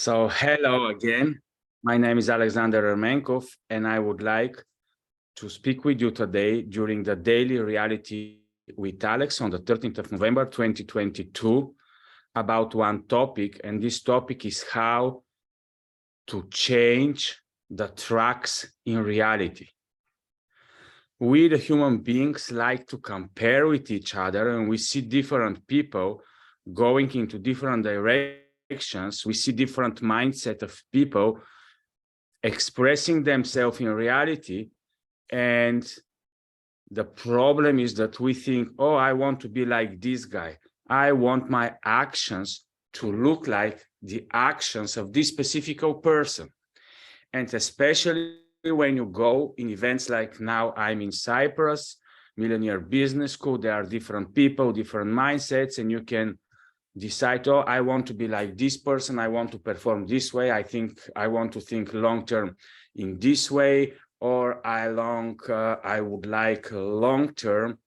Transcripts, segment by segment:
So hello again. My name is Alexander Ermenkov, and I would like to speak with you today during the Daily Reality with Alex on the 13th of November, 2022, about one topic, and this topic is how to change the tracks in reality. We, the human beings, like to compare with each other, and we see different people going into different directions. We see different mindset of people expressing themselves in reality. And the problem is that we think, oh, I want to be like this guy. I want my actions to look like the actions of this specific person. And especially when you go in events like now I'm in Cyprus, Millionaire Business School, there are different people, different mindsets, and you can decide, oh, I want to be like this person. I want to perform this way. I want to think long-term in this way, or I would like long-term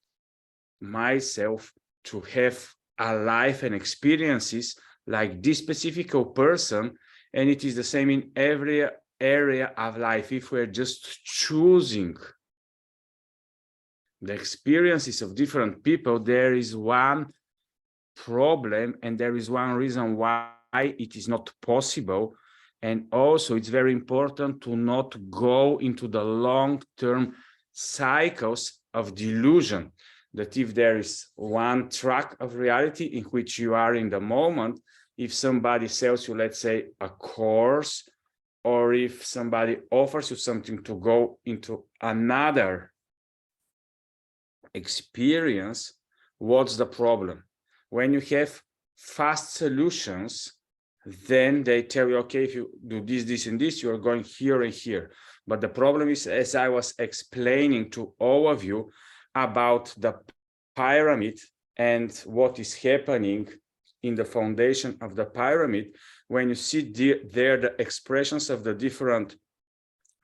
myself to have a life and experiences like this specific person. And it is the same in every area of life. If we're just choosing the experiences of different people, there is one problem, and there is one reason why it is not possible. And also it's very important to not go into the long-term cycles of delusion, that if there is one track of reality in which you are in the moment, if somebody sells you, let's say, a course, or if somebody offers you something to go into another experience, what's the problem? When you have fast solutions, then they tell you, okay, if you do this, this, and this, you're going here and here. But the problem is, as I was explaining to all of you about the pyramid and what is happening in the foundation of the pyramid, when you see there the expressions of the different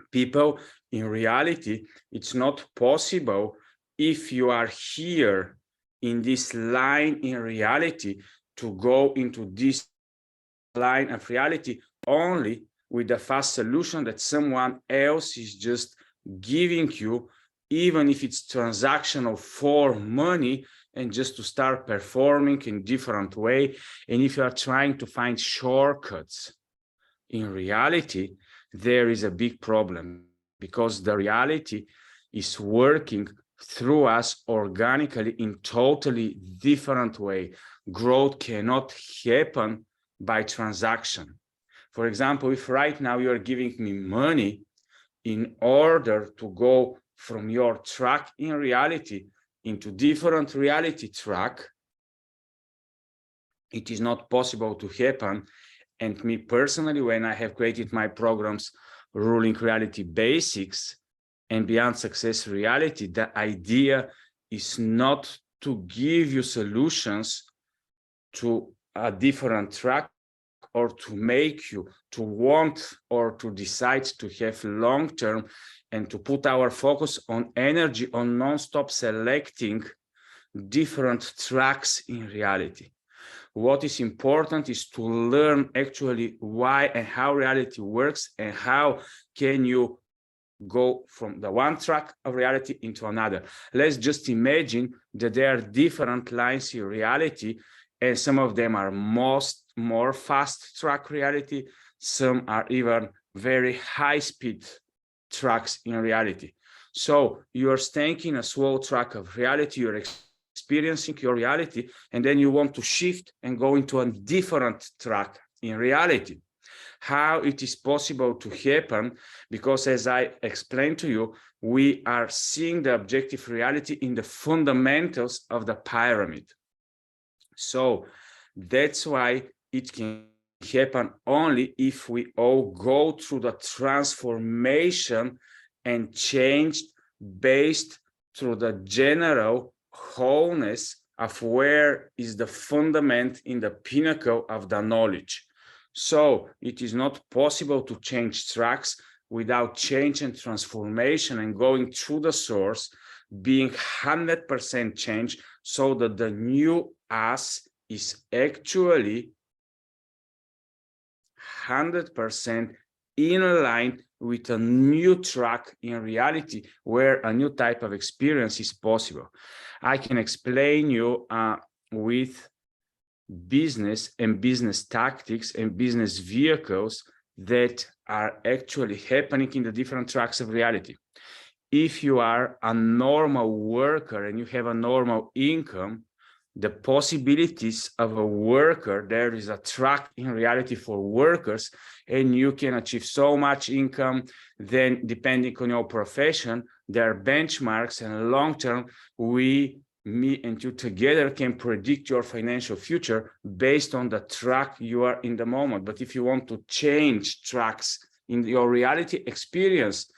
people, in reality, it's not possible if you are here in this line in reality to go into this line of reality only with the fast solution that someone else is just giving you, even if it's transactional for money, and just to start performing in different way. And if you are trying to find shortcuts in reality, there is a big problem, because the reality is working through us organically in totally different way. Growth cannot happen by transaction. For example, if right now you are giving me money in order to go from your track in reality into different reality track, it is not possible to happen. And me personally, when I have created my programs, Ruling Reality Basics and Beyond Success Reality, the idea is not to give you solutions to a different track, or to make you to want or to decide to have long-term, and to put our focus on energy on non-stop selecting different tracks in reality. What is important is to learn actually why and how reality works, and how can you go from the one track of reality into another. Let's just imagine that there are different lines in reality, and some of them are more fast track reality. Some are even very high speed tracks in reality. So you're staying in a slow track of reality, you're experiencing your reality, and then you want to shift and go into a different track in reality. How it is possible to happen? Because as I explained to you, we are seeing the objective reality in the fundamentals of the pyramid. So that's why it can happen only if we all go through the transformation and change based through the general wholeness of where is the fundament in the pinnacle of the knowledge. So it is not possible to change tracks without change and transformation and going through the source, being 100% change, so that the new us is actually 100% in line with a new track in reality where a new type of experience is possible. I can explain you with business and business tactics and business vehicles that are actually happening in the different tracks of reality. If you are a normal worker and you have a normal income, the possibilities of a worker, there is a track in reality for workers, and you can achieve so much income. Then depending on your profession, there are benchmarks, and long term, me and you together can predict your financial future based on the track you are in the moment. But if you want to change tracks in your reality experience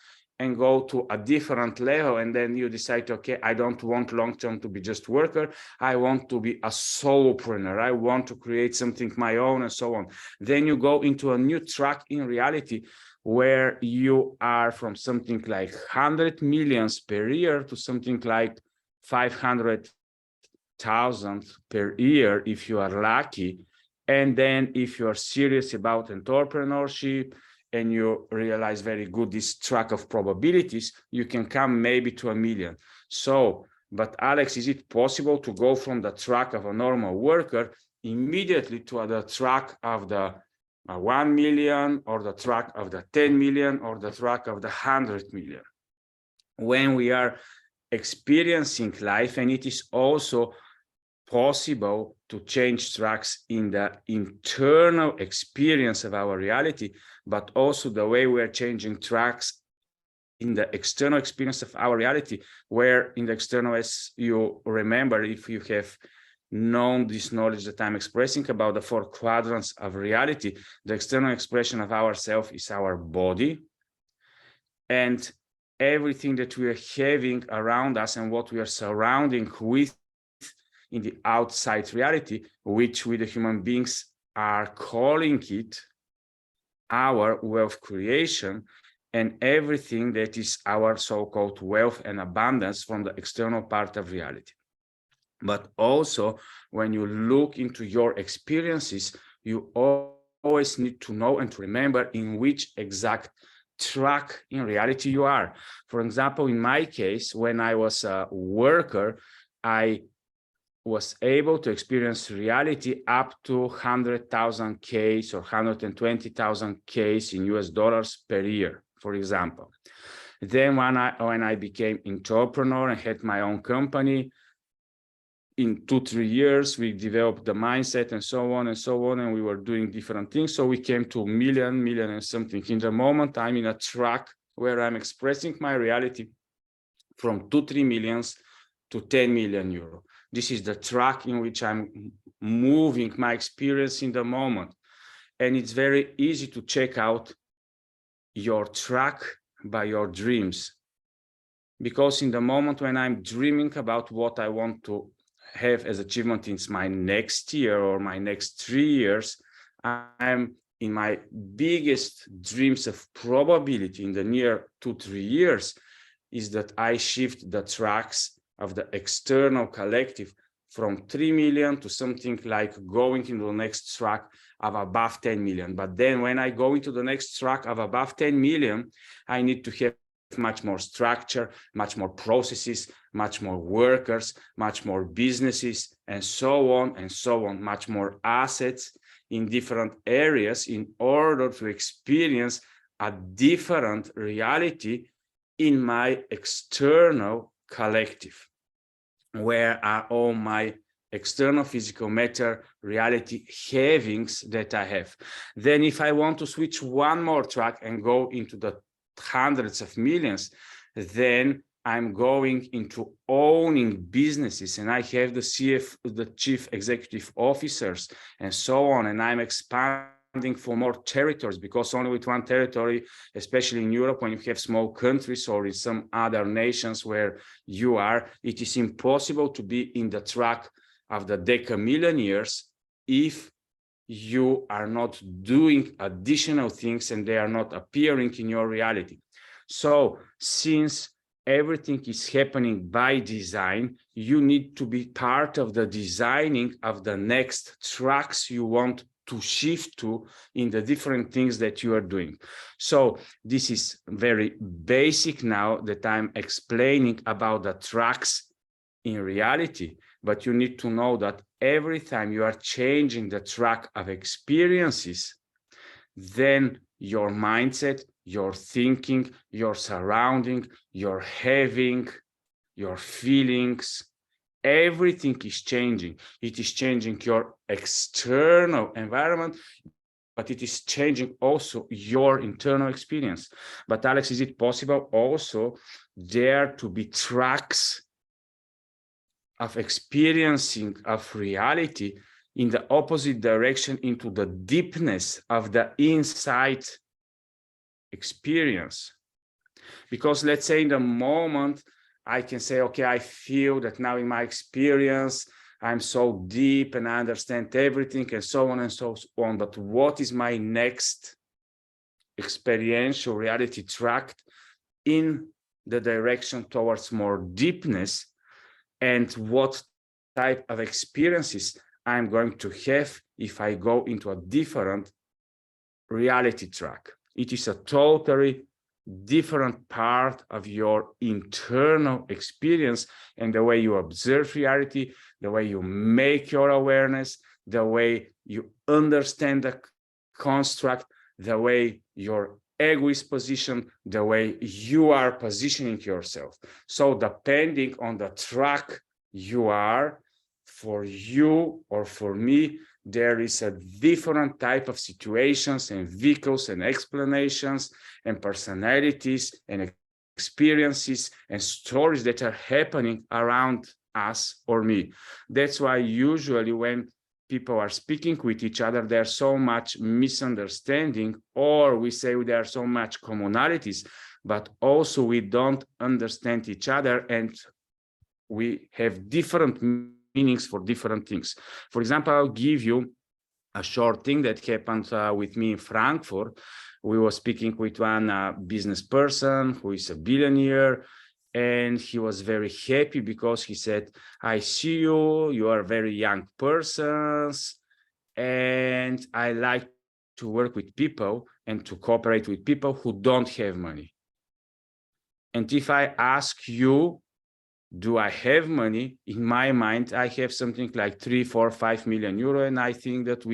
and go to a different level, and then you decide, okay, I don't want long-term to be just worker, I want to be a solopreneur, I want to create something my own, and so on. Then you go into a new track in reality where you are from something like 100 millions per year to something like 500,000 per year if you are lucky. And then if you are serious about entrepreneurship and you realize very good this track of probabilities, you can come maybe to 1 million. So, but Alex, is it possible to go from the track of a normal worker immediately to the track of the 1 million, or the track of the 10 million, or the track of the 100 million? When we are experiencing life, and it is also possible to change tracks in the internal experience of our reality, but also the way we are changing tracks in the external experience of our reality, where in the external, as you remember, if you have known this knowledge that I'm expressing about the 4 quadrants of reality, the external expression of ourself is our body, and everything that we are having around us and what we are surrounding with in the outside reality, which we the human beings are calling it our wealth creation, and everything that is our so-called wealth and abundance from the external part of reality. But also, when you look into your experiences, you always need to know and to remember in which exact track in reality you are. For example, in my case, when I was a worker, I was able to experience reality up to 100,000 Ks or 120,000 Ks in US dollars per year, for example. Then when I became entrepreneur and had my own company, in 2-3 years, we developed the mindset and so on, and we were doing different things. So we came to million and something. In the moment, I'm in a track where I'm expressing my reality from 2-3 millions to 10 million euro. This is the track in which I'm moving my experience in the moment. And it's very easy to check out your track by your dreams. Because in the moment when I'm dreaming about what I want to have as achievement in my next year or my next 3 years, I'm in my biggest dreams of probability in the near 2-3 years is that I shift the tracks of the external collective from 3 million to something like going into the next track of above 10 million. But then when I go into the next track of above 10 million, I need to have much more structure, much more processes, much more workers, much more businesses, and so on and so on, much more assets in different areas in order to experience a different reality in my external collective, where are all my external physical matter reality havings that I have. Then if I want to switch one more track and go into the hundreds of millions, then I'm going into owning businesses, and I have the chief executive officers and so on, and I'm expanding for more territories, because only with one territory, especially in Europe, when you have small countries or in some other nations where you are, it is impossible to be in the track of the decamillionaires if you are not doing additional things and they are not appearing in your reality. So since everything is happening by design, you need to be part of the designing of the next tracks you want to shift to in the different things that you are doing. So this is very basic now that I'm explaining about the tracks in reality, but you need to know that every time you are changing the track of experiences, then your mindset, your thinking, your surrounding, your having, your feelings, everything is changing. It is changing your external environment, but it is changing also your internal experience. But Alex, is it possible also there to be tracks of experiencing of reality in the opposite direction, into the deepness of the inside experience? Because let's say in the moment, I can say, okay, I feel that now in my experience, I'm so deep and I understand everything and so on and so on. But what is my next experiential reality track in the direction towards more deepness? And what type of experiences I'm going to have if I go into a different reality track? It is a totally different part of your internal experience and the way you observe reality, the way you make your awareness, the way you understand the construct, the way your ego is positioned, the way you are positioning yourself. So depending on the track you are, for you or for me, there is a different type of situations and vehicles and explanations and personalities and experiences and stories that are happening around us or me. That's why usually when people are speaking with each other, there's so much misunderstanding, or we say there are so much commonalities, but also we don't understand each other and we have different meanings for different things. For example, I'll give you a short thing that happened with me in Frankfurt. We were speaking with one business person who is a billionaire, and he was very happy because he said, I see you, you are very young persons, and I like to work with people and to cooperate with people who don't have money. And if I ask you, do I have money? In my mind, I have something like 3, 4, 5 million euro, and I think that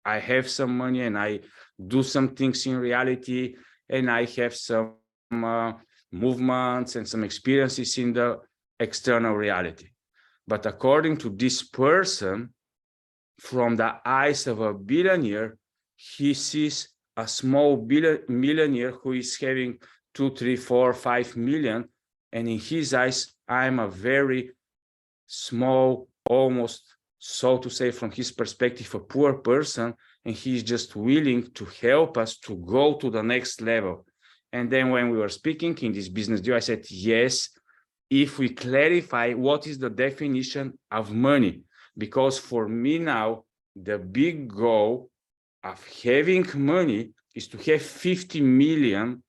I have some money and I do some things in reality, and I have some movements and some experiences in the external reality. But according to this person, from the eyes of a billionaire, he sees a small millionaire who is having 2, 3, 4, 5 million. And in his eyes, I'm a very small, almost, so to say, from his perspective, a poor person, and he's just willing to help us to go to the next level. And then when we were speaking in this business deal, I said, yes, if we clarify what is the definition of money, because for me now, the big goal of having money is to have 50 million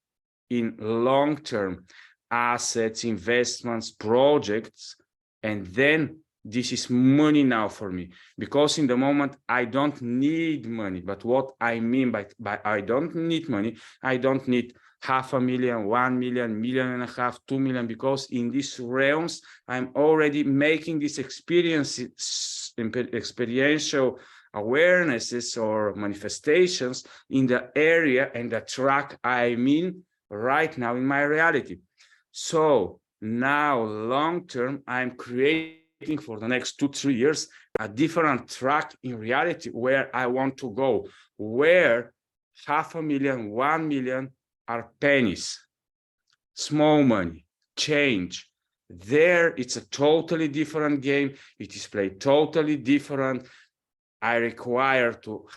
in long-term assets, investments, projects, and then this is money now for me, because in the moment I don't need money. But what I mean by I don't need money, I don't need 500,000, 1 million, 1.5 million, 2 million, because in these realms I'm already making these experiences, experiential awarenesses or manifestations in the area and the track I'm in right now in my reality. So now long term, I'm creating for the next 2, 3 years a different track in reality where I want to go, where 500,000, 1 million are pennies, small money, change. There it's a totally different game. It is played totally different. I require to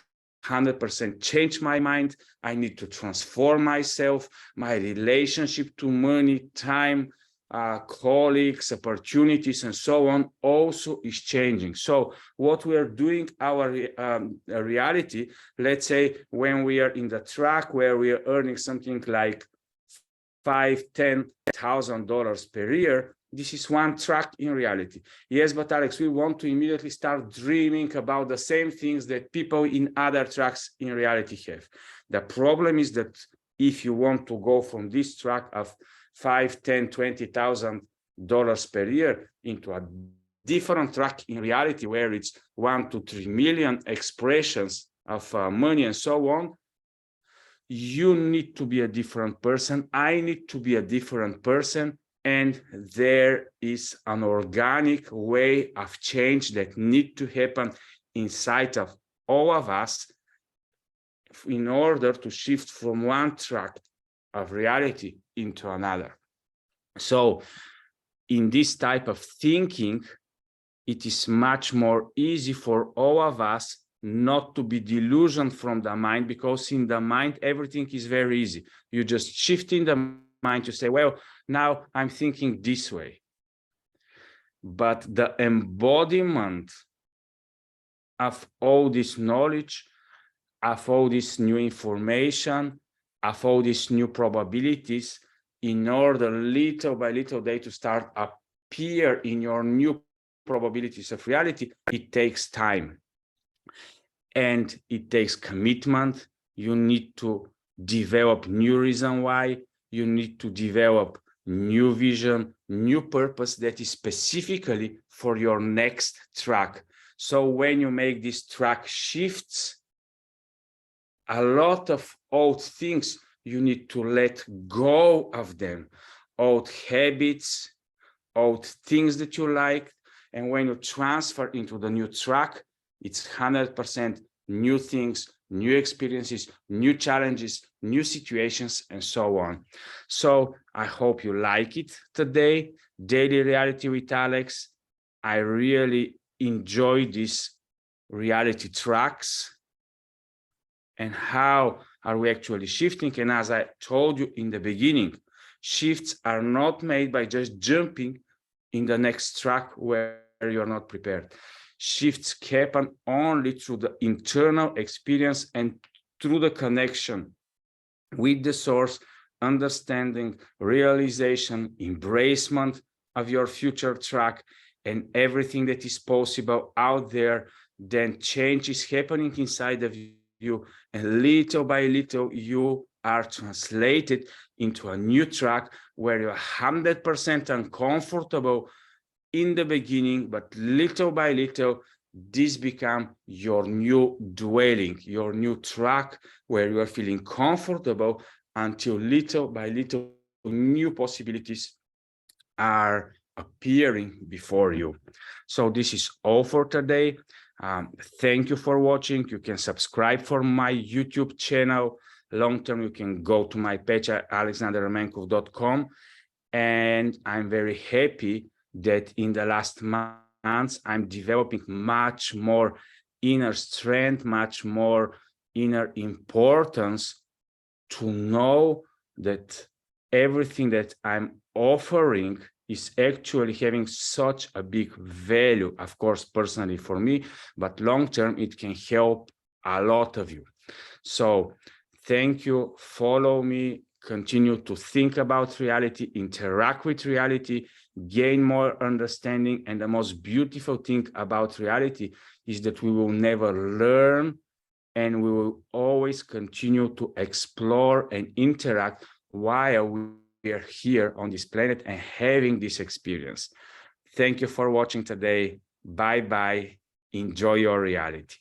100% change my mind. I need to transform myself, my relationship to money, time, colleagues, opportunities, and so on also is changing. So what we are doing, our reality, let's say when we are in the track where we are earning something like $5,000, $10,000 per year, this is one track in reality. Yes, but Alex, we want to immediately start dreaming about the same things that people in other tracks in reality have. The problem is that if you want to go from this track of $5, $10, $20,000 per year into a different track in reality where it's 1 to 3 million expressions of money and so on, you need to be a different person. I need to be a different person. And there is an organic way of change that need to happen inside of all of us in order to shift from one track of reality into another. So in this type of thinking, it is much more easy for all of us not to be delusioned from the mind, because in the mind, everything is very easy. You just shift in the mind to say, well, now I'm thinking this way. But the embodiment of all this knowledge, of all this new information, of all these new probabilities, in order little by little day to start appear in your new probabilities of reality, it takes time. And it takes commitment. You need to develop new reason why. You need to develop new vision, new purpose that is specifically for your next track. So when you make these track shifts, a lot of old things, you need to let go of them. Old habits, old things that you like. And when you transfer into the new track, it's 100% new things, new experiences, new challenges, new situations, and so on. So I hope you like it today. Daily Reality with Alex. I really enjoy these reality tracks and how are we actually shifting. And as I told you in the beginning, shifts are not made by just jumping in the next track where you're not prepared. Shifts happen only through the internal experience and through the connection with the source, understanding, realization, embracement of your future track and everything that is possible out there. Then change is happening inside of you, and little by little you are translated into a new track where you're 100% uncomfortable in the beginning, but little by little, this becomes your new dwelling, your new track where you are feeling comfortable until little by little new possibilities are appearing before you. So this is all for today. Thank you for watching. You can subscribe for my YouTube channel. Long term, you can go to my page at alexanderromenkov.com. And I'm very happy that in the last months, I'm developing much more inner strength, much more inner importance to know that everything that I'm offering is actually having such a big value, of course, personally for me, but long-term, it can help a lot of you. So thank you, follow me, continue to think about reality, interact with reality, gain more understanding. And the most beautiful thing about reality is that we will never learn, and we will always continue to explore and interact while we are here on this planet and having this experience. Thank you for watching today. Bye-bye. Enjoy your reality.